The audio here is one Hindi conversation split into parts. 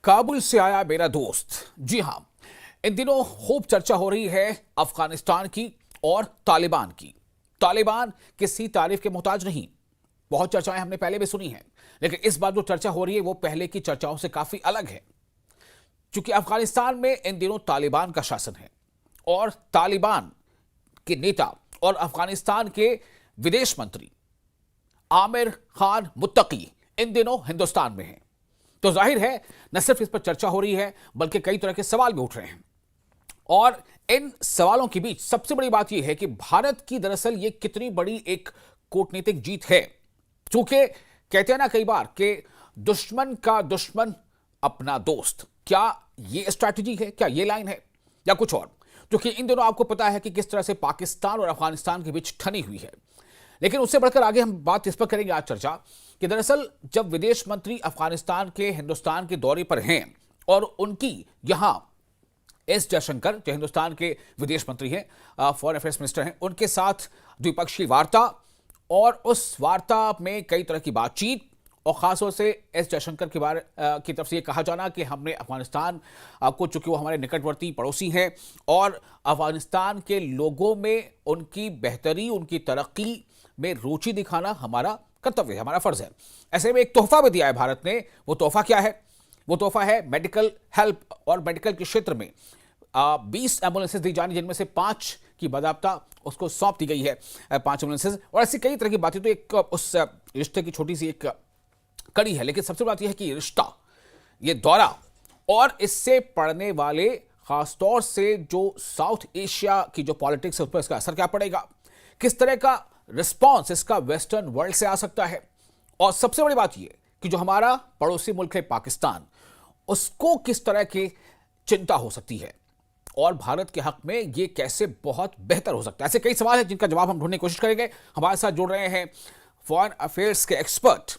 काबुल से आया मेरा दोस्त। जी हां, इन दिनों खूब चर्चा हो रही है अफगानिस्तान की और तालिबान की। तालिबान किसी तारीफ के मोहताज नहीं। बहुत चर्चाएं हमने पहले भी सुनी हैं, लेकिन इस बार जो चर्चा हो रही है वो पहले की चर्चाओं से काफी अलग है। क्योंकि अफगानिस्तान में इन दिनों तालिबान का शासन है और तालिबान के नेता और अफगानिस्तान के विदेश मंत्री आमिर खान मुत्तकी इन दिनों हिंदुस्तान में हैं। तो जाहिर है न सिर्फ इस पर चर्चा हो रही है बल्कि कई तरह के सवाल भी उठ रहे हैं। और इन सवालों के बीच सबसे बड़ी बात यह है कि भारत की दरअसल ये कितनी बड़ी एक कूटनीतिक जीत है। क्योंकि कहते हैं ना कई बार कि दुश्मन का दुश्मन अपना दोस्त। क्या ये स्ट्रैटेजी है, क्या ये लाइन है या कुछ और? क्योंकि इन दिनों आपको पता है कि किस तरह से पाकिस्तान और अफगानिस्तान के बीच ठनी हुई है। लेकिन उससे बढ़कर आगे हम बात इस पर करेंगे आज चर्चा कि दरअसल जब विदेश मंत्री अफगानिस्तान के हिंदुस्तान के दौरे पर हैं और उनकी यहां एस जयशंकर जो हिंदुस्तान के विदेश मंत्री हैं, फॉरेन अफेयर्स मिनिस्टर हैं, उनके साथ द्विपक्षीय वार्ता और उस वार्ता में कई तरह की बातचीत और खासतौर से एस जयशंकर के बारे की तरफ से ये कहा जाना कि हमने अफगानिस्तान को, चूंकि वो हमारे निकटवर्ती पड़ोसी हैं और अफगानिस्तान के लोगों में उनकी बेहतरी, उनकी तरक्की में रुचि दिखाना हमारा कर्तव्य है, हमारा फर्ज है। ऐसे में एक तोहफा भी दिया है भारत ने। वो तोहफा क्या है? वो तोहफा है मेडिकल हेल्प और मेडिकल के क्षेत्र में 20 एम्बुलेंसेज दी जानी, जिनमें से 5 की बाकायदा उसको सौंप दी गई है, 5 एम्बुलेंसेज। और ऐसी कई तरह की बातें। तो एक उस रिश्ते की छोटी सी एक कड़ी है, लेकिन सबसे बात यह है कि रिश्ता, ये दौरा और इससे पड़ने वाले खासतौर से जो साउथ एशिया की जो पॉलिटिक्स है उस पर इसका असर क्या पड़ेगा, किस तरह का रिस्पॉन्स इसका वेस्टर्न वर्ल्ड से आ सकता है। और सबसे बड़ी बात यह कि जो हमारा पड़ोसी मुल्क है पाकिस्तान, उसको किस तरह की चिंता हो सकती है और भारत के हक में यह कैसे बहुत बेहतर हो सकता है। ऐसे कई सवाल हैं जिनका जवाब हम ढूंढने की कोशिश करेंगे। हमारे साथ जुड़ रहे हैं फॉरेन अफेयर्स के expert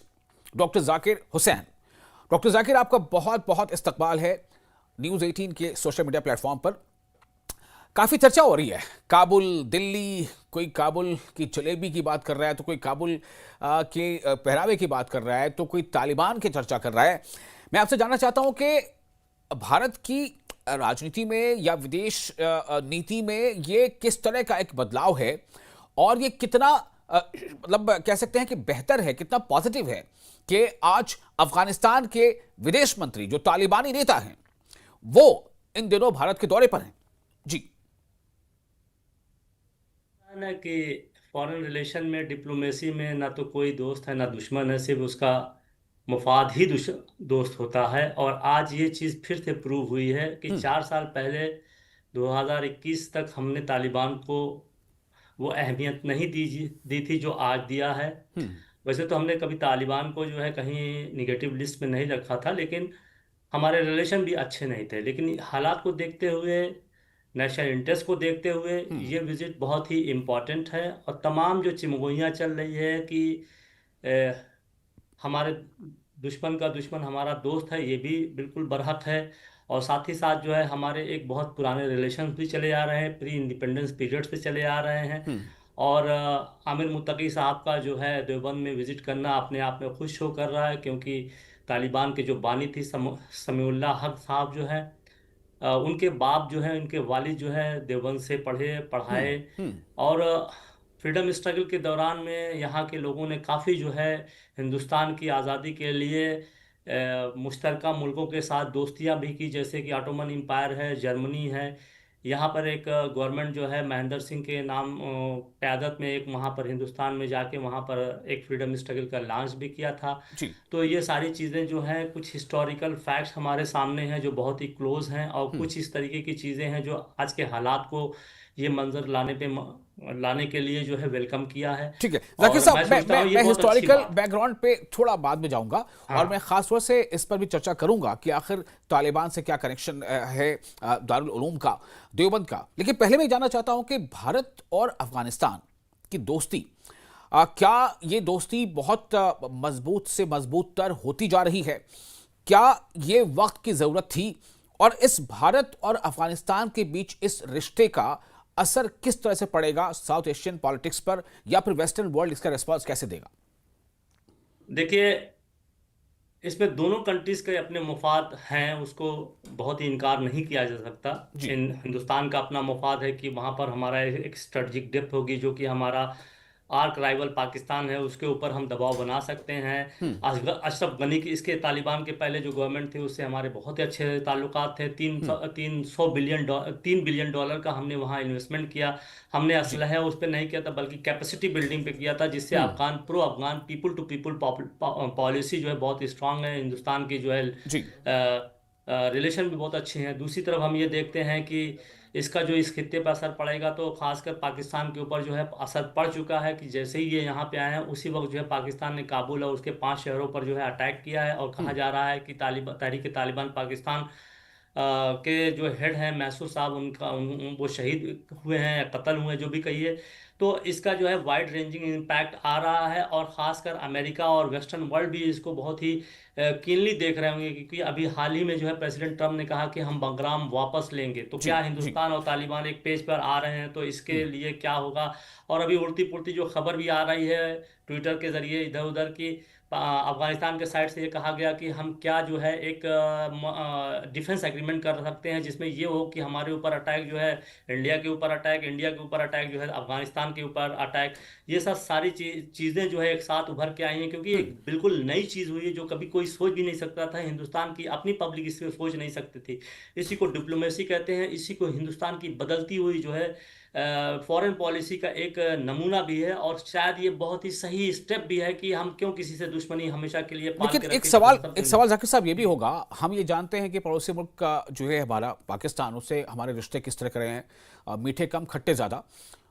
doctor Zakir Hussain. Doctor Zakir, आपका बहुत बहुत इस्तकबाल है न्यूज़ 18 के सोशल मीडिया प्लेटफॉर्म पर। काफ़ी चर्चा हो रही है काबुल, दिल्ली, कोई काबुल की जलेबी की बात कर रहा है, तो कोई काबुल के पहरावे की बात कर रहा है, तो कोई तालिबान की चर्चा कर रहा है। मैं आपसे जानना चाहता हूं कि भारत की राजनीति में या विदेश नीति में ये किस तरह का एक बदलाव है और ये कितना मतलब कह सकते हैं कि बेहतर है, कितना पॉजिटिव है कि आज अफगानिस्तान के विदेश मंत्री जो तालिबानी नेता हैं वो इन दिनों भारत के दौरे पर हैं। जी, ना कि फॉरेन रिलेशन में, डिप्लोमेसी में ना तो कोई दोस्त है ना दुश्मन है, सिर्फ उसका मुफाद ही दोस्त होता है। और आज ये चीज़ फिर से प्रूव हुई है कि 4 साल पहले 2021 तक हमने तालिबान को वो अहमियत नहीं दी थी जो आज दिया है। वैसे तो हमने कभी तालिबान को जो है कहीं निगेटिव लिस्ट में नहीं रखा था, लेकिन हमारे रिलेशन भी अच्छे नहीं थे। लेकिन हालात को देखते हुए, नेशनल इंटरेस्ट को देखते हुए ये विजिट बहुत ही इम्पॉर्टेंट है। और तमाम जो चिमगोइयाँ चल रही है कि हमारे दुश्मन का दुश्मन हमारा दोस्त है, ये भी बिल्कुल बरहक है। और साथ ही साथ जो है हमारे एक बहुत पुराने रिलेशन भी चले आ रहे हैं, प्री इंडिपेंडेंस पीरियड से चले आ रहे हैं। और आमिर मुत्तकी साहब का जो है देवबंद में विजिट करना अपने आप में खुश शो कर रहा है, क्योंकि तालिबान के जो बानी थी समीउल्लाह हक साहब जो है, उनके बाप जो है, उनके वालिद जो है देवबंद से पढ़ाए। और फ्रीडम स्ट्रगल के दौरान में यहाँ के लोगों ने काफ़ी जो है हिंदुस्तान की आज़ादी के लिए मुश्तरका मुल्कों के साथ दोस्तियाँ भी की, जैसे कि ऑटोमन एम्पायर है, जर्मनी है। यहाँ पर एक गवर्नमेंट जो है महेंद्र सिंह के नाम क़यादत में एक वहाँ पर हिंदुस्तान में जाके वहाँ पर एक फ्रीडम स्ट्रगल का लॉन्च भी किया था। जी, तो ये सारी चीज़ें जो हैं, कुछ हिस्टोरिकल फैक्ट्स हमारे सामने हैं जो बहुत ही क्लोज हैं, और कुछ इस तरीके की चीज़ें हैं जो आज के हालात को ये मंजर लाने के लिए जो है वेलकम किया है। ठीक है जाकिर और साहब, मैं मैं सोचता मैं, हूँ ये मैं बहुत अच्छी हिस्टोरिकल बात। बैकग्राउंड पे थोड़ा बाद में जाऊंगा। हाँ, और मैं खास तौर से इस पर भी चर्चा करूंगा कि आखिर तालिबान से क्या कनेक्शन है दारुल उलूम का, देवबंद का। लेकिन पहले मैं जानना चाहता हूं कि भारत और अफगानिस्तान की दोस्ती, क्या ये दोस्ती बहुत मजबूत से मजबूत तर होती जा रही है? क्या ये वक्त की जरूरत थी? और इस भारत और अफगानिस्तान के बीच इस रिश्ते का असर किस तरह से पड़ेगा साउथ एशियन पॉलिटिक्स पर, या फिर वेस्टर्न वर्ल्ड इसका रिस्पांस कैसे देगा? देखिए, इसमें दोनों कंट्रीज के अपने मुफाद हैं, उसको बहुत ही इनकार नहीं किया जा सकता। जी। इन हिंदुस्तान का अपना मुफाद है कि वहाँ पर हमारा एक स्ट्रेटजिक डेप्थ होगी, जो कि हमारा आर्क राइवल पाकिस्तान है उसके ऊपर हम दबाव बना सकते हैं। हम्म। अशरफ गनी की, इसके तालिबान के पहले जो गवर्नमेंट थी उससे हमारे बहुत ही अच्छे ताल्लुकात थे। हम्म। 3 बिलियन डॉलर का हमने वहाँ इन्वेस्टमेंट किया। हमने जी। असलहा उस पर नहीं किया था, बल्कि कैपेसिटी बिल्डिंग पे किया था, जिससे हम्म। Afghan pro Afghan people to people policy जो है बहुत स्ट्रांग है। हिंदुस्तान की जो है जी। रिलेशन भी बहुत अच्छे हैं। दूसरी तरफ हम ये देखते हैं कि इसका जो इस खित्ते पर असर पड़ेगा, तो खासकर पाकिस्तान के ऊपर जो है असर पड़ चुका है कि जैसे ही ये यहाँ पे आए हैं उसी वक्त जो है पाकिस्तान ने काबुल और उसके 5 शहरों पर जो है अटैक किया है। और कहा हम्म। जा रहा है कि तहरीक तालिबान पाकिस्तान के जो हेड हैं मैसूर साहब, वो शहीद हुए हैं या कत्ल हुए हैं, जो भी कहिए। तो इसका जो है वाइड रेंजिंग इम्पैक्ट आ रहा है, और ख़ासकर अमेरिका और वेस्टर्न वर्ल्ड भी इसको बहुत ही कीनली देख रहे होंगे, क्योंकि अभी हाल ही में जो है प्रेसिडेंट ट्रम्प ने कहा कि हम बंगराम वापस लेंगे। तो जी। क्या जी। हिंदुस्तान और तालिबान एक पेज पर आ रहे हैं, तो इसके लिए क्या होगा। और अभी उड़ती पुड़ती जो खबर भी आ रही है ट्विटर के जरिए इधर उधर की, अफगानिस्तान के साइड से ये कहा गया कि हम क्या जो है एक डिफेंस एग्रीमेंट कर सकते हैं, जिसमें ये हो कि हमारे ऊपर अटैक जो है इंडिया के ऊपर अटैक, इंडिया के ऊपर अटैक जो है अफगानिस्तान के ऊपर अटैक। ये सब सारी चीज़ें जो है एक साथ उभर के आई हैं, क्योंकि हम्म। एक बिल्कुल नई चीज़ हुई है जो कभी कोई सोच भी नहीं सकता था। हिंदुस्तान की अपनी पब्लिक इसमें सोच नहीं सकती थी। इसी को डिप्लोमेसी कहते हैं, इसी को हिंदुस्तान की बदलती हुई जो है फॉरेन पॉलिसी का एक नमूना भी है। और शायद ये बहुत ही सही स्टेप भी है कि हम क्यों किसी से दुश्मनी हमीशा के लिए पाल लेकिन के एक रखें, जब हम सवाल सब एक तो। सवाल जाकिर साहब ये भी जी। होगा, हम ये जानते हैं कि पड़ोसी मुल्क का जो है हमारा पाकिस्तान, उससे हमारे रिश्ते किस तरह के रहे हैं, मीठे कम खट्टे ज़्यादा।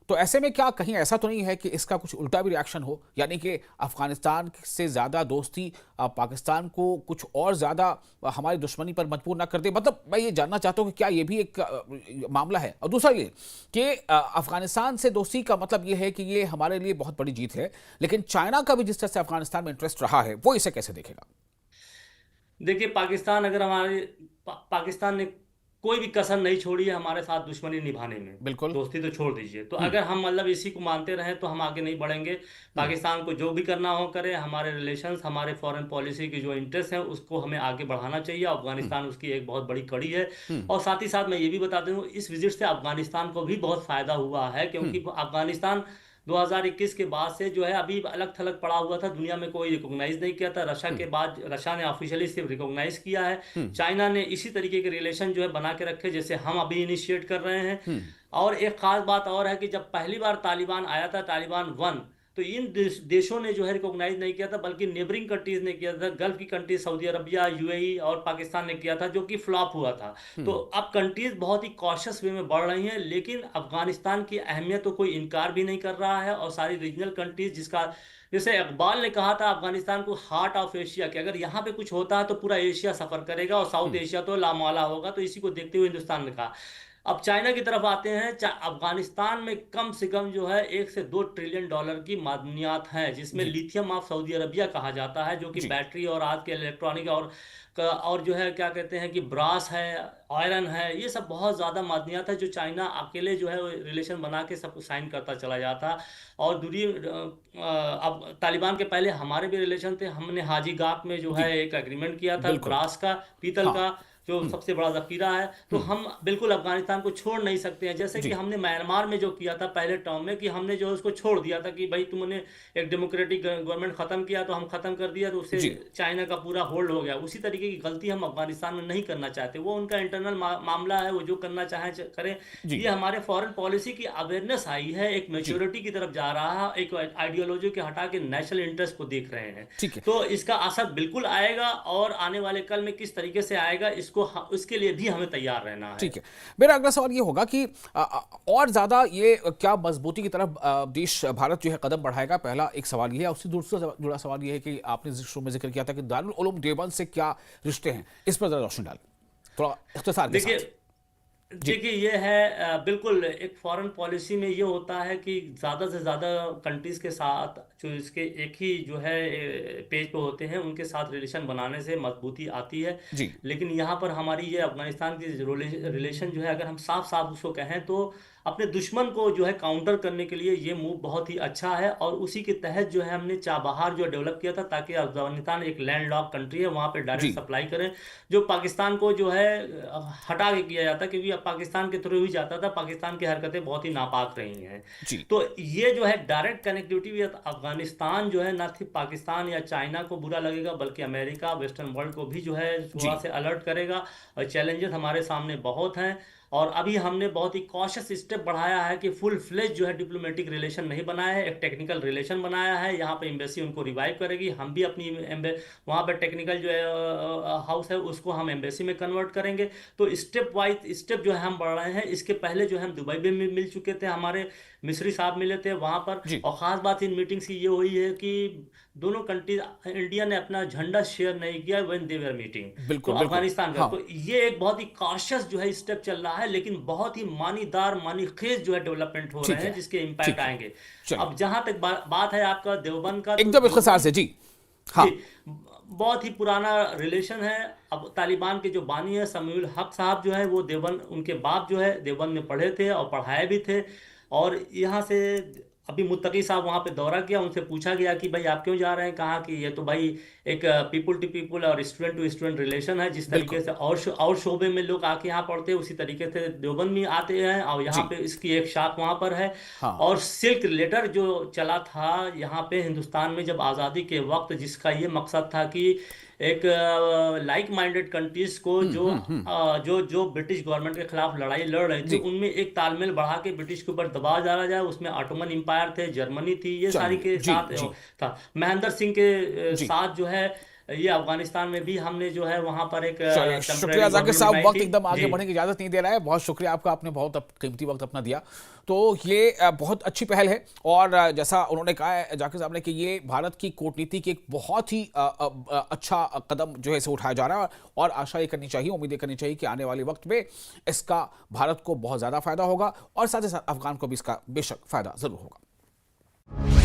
तो ऐसे में क्या कहीं ऐसा तो नहीं है कि इसका कुछ उल्टा भी रिएक्शन हो, यानी कि अफगानिस्तान से ज़्यादा दोस्ती पाकिस्तान को कुछ और ज़्यादा हमारी दुश्मनी पर मजबूर ना कर दे? मतलब मैं ये जानना चाहता हूँ कि क्या ये भी एक मामला है। और दूसरा ये कि अफगानिस्तान से दोस्ती का मतलब ये है कि ये हमारे लिए बहुत बड़ी जीत है, लेकिन चाइना का भी जिस तरह से अफगानिस्तान में इंटरेस्ट रहा है, वो इसे कैसे देखेगा? देखिए, पाकिस्तान अगर पाकिस्तान ने कोई भी कसर नहीं छोड़ी है हमारे साथ दुश्मनी निभाने में। बिल्कुल। दोस्ती तो छोड़ दीजिए, तो हम्म। अगर हम मतलब इसी को मानते रहें तो हम आगे नहीं बढ़ेंगे। हम्म। पाकिस्तान को जो भी करना हो करे, हमारे रिलेशंस, हमारे फॉरेन पॉलिसी की जो इंटरेस्ट हैं उसको हमें आगे बढ़ाना चाहिए। हम्म। अफगानिस्तान उसकी एक बहुत बड़ी कड़ी है। हम्म। और साथ ही साथ मैं ये भी बता दूं, इस विजिट से अफगानिस्तान को भी बहुत फायदा हुआ है, हम्म। क्योंकि अफगानिस्तान 2021 के बाद से जो है अभी अलग थलग पड़ा हुआ था, दुनिया में कोई रिकॉग्नाइज नहीं किया था। रशिया हम्म। के बाद रशिया ने ऑफिशियली सिर्फ रिकॉग्नाइज किया है। हम्म। चाइना ने इसी तरीके के रिलेशन जो है बना के रखे, जैसे हम अभी इनिशिएट कर रहे हैं। हम्म। और एक खास बात और है कि जब पहली बार तालिबान आया था, तालिबान वन, तो इन देशों ने जो है रिकॉग्नाइज नहीं किया था, बल्कि नेबरिंग कंट्रीज ने किया था। गल्फ की कंट्रीज सऊदी अरबिया, यूएई और पाकिस्तान ने किया था, जो कि फ्लॉप हुआ था। तो हम्म। अब कंट्रीज बहुत ही कॉशियस वे में बढ़ रही हैं, लेकिन अफगानिस्तान की अहमियत तो कोई इनकार भी नहीं कर रहा है। और सारी रीजनल कंट्रीज, जिसका जैसे इकबाल ने कहा था अफगानिस्तान को हार्ट ऑफ एशिया, कि अगर यहाँ पे कुछ होता है तो पूरा एशिया सफर करेगा और साउथ हम्म। एशिया तो लामौला होगा। तो इसी को देखते हुए हिंदुस्तान ने कहा। अब चाइना की तरफ आते हैं। अफगानिस्तान में कम से कम जो है 1 से 2 ट्रिलियन डॉलर की मादनियात हैं, जिसमें जी। लिथियम ऑफ सऊदी अरबिया कहा जाता है, जो कि जी। बैटरी और आज के इलेक्ट्रॉनिक और जो है क्या कहते हैं कि ब्रास है, आयरन है, ये सब बहुत ज़्यादा मादनियात है, जो चाइना अकेले जो है रिलेशन बना के सब कुछ साइन करता चला जाता। और अब तालिबान के पहले हमारे भी रिलेशन थे। हमने हाजी गाक में जो जी। है एक एग्रीमेंट किया था, बिल्कुल। ब्रास का, पीतल हाँ। का, जो हम्म। सबसे बड़ा जखीरा है। तो हम्म। हम बिल्कुल अफगानिस्तान को छोड़ नहीं सकते हैं, जैसे कि जी। हमने म्यांमार में जो किया था पहले टर्म में, कि हमने जो उसको छोड़ दिया था कि भाई तुमने एक डेमोक्रेटिक गवर्नमेंट खत्म किया तो हम खत्म कर दिया, तो उससे जी। चाइना का पूरा होल्ड हो गया। उसी तरीके की गलती हम अफगानिस्तान में नहीं करना चाहते। वो उनका इंटरनल मामला है, वो जो करना चाहें करें। जी। ये हमारे फॉरेन पॉलिसी की अवेयरनेस आई है, एक जी। मेच्योरिटी की तरफ जा रहा है, एक आइडियोलॉजी के हटा के नेशनल इंटरेस्ट को देख रहे हैं। ठीक है। तो इसका असर बिल्कुल आएगा, और आने वाले कल में किस तरीके से आएगा इसके लिए भी हमें तैयार रहना है। ठीक है। मेरा अगला सवाल ये होगा कि और ज्यादा ये क्या मजबूती की तरफ देश भारत जो है कदम बढ़ाएगा? पहला एक सवाल ये है। उससे दूसरा जुड़ा सवाल ये है कि आपने शुरू में जिक्र किया था कि दारुल उलूम देवबंद से क्या रिश्ते हैं, इस पर जरा रोशनी डालें थोड़ा इख्तिसार के देखिए साथ। जी। देखिए ये है बिल्कुल एक फॉरेन पॉलिसी में ये होता है कि ज़्यादा से ज़्यादा कंट्रीज़ के साथ जो इसके एक ही जो है पेज पे होते हैं, उनके साथ रिलेशन बनाने से मजबूती आती है। जी। लेकिन यहाँ पर हमारी ये अफगानिस्तान की रिलेशन जो है, अगर हम साफ साफ उसको कहें तो अपने दुश्मन को जो है काउंटर करने के लिए ये मूव बहुत ही अच्छा है। और उसी के तहत जो है हमने चाबहार जो डेवलप किया था, ताकि अफगानिस्तान एक लैंड लॉक कंट्री है, वहाँ पे डायरेक्ट जी सप्लाई करें, जो पाकिस्तान को जो है हटा के किया जाता, क्योंकि अब पाकिस्तान के थ्रू ही जाता था। पाकिस्तान की हरकतें बहुत ही नापाक रही हैं। जी तो ये जो है डायरेक्ट कनेक्टिविटी भी, अफगानिस्तान जो है ना सिर्फ पाकिस्तान या चाइना को बुरा लगेगा, बल्कि अमेरिका, वेस्टर्न वर्ल्ड को भी जो है जी वहाँ से अलर्ट करेगा। और चैलेंजेस हमारे सामने बहुत हैं। और अभी हमने बहुत ही कॉशियस स्टेप बढ़ाया है कि फुल फ्लेज जो है डिप्लोमेटिक रिलेशन नहीं बनाया है, एक टेक्निकल रिलेशन बनाया है। यहाँ पे एम्बेसी उनको रिवाइव करेगी, हम भी अपनी वहाँ पे टेक्निकल जो है हाउस है उसको हम एम्बेसी में कन्वर्ट करेंगे। तो स्टेप वाइज स्टेप जो है हम बढ़ रहे हैं। इसके पहले जो है हम दुबई में मिल चुके थे, हमारे मिस्री साहब मिले थे वहाँ पर। जी और ख़ास बात इन मीटिंग्स की ये हुई है कि दोनों कंट्रीज, इंडिया ने अपना झंडा शेयर नहीं किया व्हेन दे वर मीटिंग, तो बिल्कुल बिल्कुल अफगानिस्तान का। हाँ तो ये एक बहुत ही कॉशियस जो है स्टेप चल रहा है, लेकिन बहुत ही मानीदार मानीखेज जो है डेवलपमेंट हो ठीक रहे हैं, है जिसके ठीक इम्पैक्ट है आएंगे। चलिए अब जहां तक बात है आपका देवबंद का, तो एकदम इख्तिसार देवबंद से जी जी हाँ बहुत ही पुराना रिलेशन है। अब तालिबान के जो बानी है समीउल हक साहब जो है, वो देवबंद, उनके बाप जो है देवबंद में पढ़े थे और पढ़ाए भी थे। और यहाँ से अभी मुत्तकी साहब वहाँ पे दौरा किया, उनसे पूछा गया कि भाई आप क्यों जा रहे हैं, कहा कि ये तो भाई एक पीपुल टू पीपुल और स्टूडेंट टू स्टूडेंट रिलेशन है। जिस तरीके बिल्कुल से और शोबे में लोग आके यहाँ पढ़ते हैं, उसी तरीके से देवबंद में आते हैं, और यहाँ जी पे इसकी एक शाख वहाँ पर है। हाँ और सिल्क लेटर जो चला था यहाँ पे हिंदुस्तान में जब आज़ादी के वक्त, जिसका ये मकसद था कि एक लाइक माइंडेड कंट्रीज को जो ब्रिटिश गवर्नमेंट के खिलाफ लड़ाई लड़ रही थी, जी उनमें एक तालमेल बढ़ा के ब्रिटिश के ऊपर दबाव डाला जाए। उसमें ऑटोमन एम्पायर थे, जर्मनी थी, ये सारी चलिए के जी साथ जी था। महेंद्र सिंह के जी साथ जो है ये अफगानिस्तान में भी हमने जो है वहां पर एक चलिए शुक्रिया टेम्पररी जाकिर गवर्नमेंट साहब, बनाई वक्त थी। एकदम आगे जी बढ़ने की इजाजत नहीं दे रहा है। बहुत शुक्रिया आपका, आपने बहुत कीमती वक्त अपना दिया। तो ये बहुत अच्छी पहल है और जैसा उन्होंने कहा है जाकिर साहब ने कि ये भारत की कूटनीति की एक बहुत ही अच्छा कदम जो है इसे उठाया जा रहा है और आशा ये करनी चाहिए, उम्मीदें करनी चाहिए कि आने वाले वक्त में इसका भारत को बहुत ज़्यादा फायदा होगा और साथ ही साथ अफगान को भी इसका बेशक फायदा ज़रूर होगा।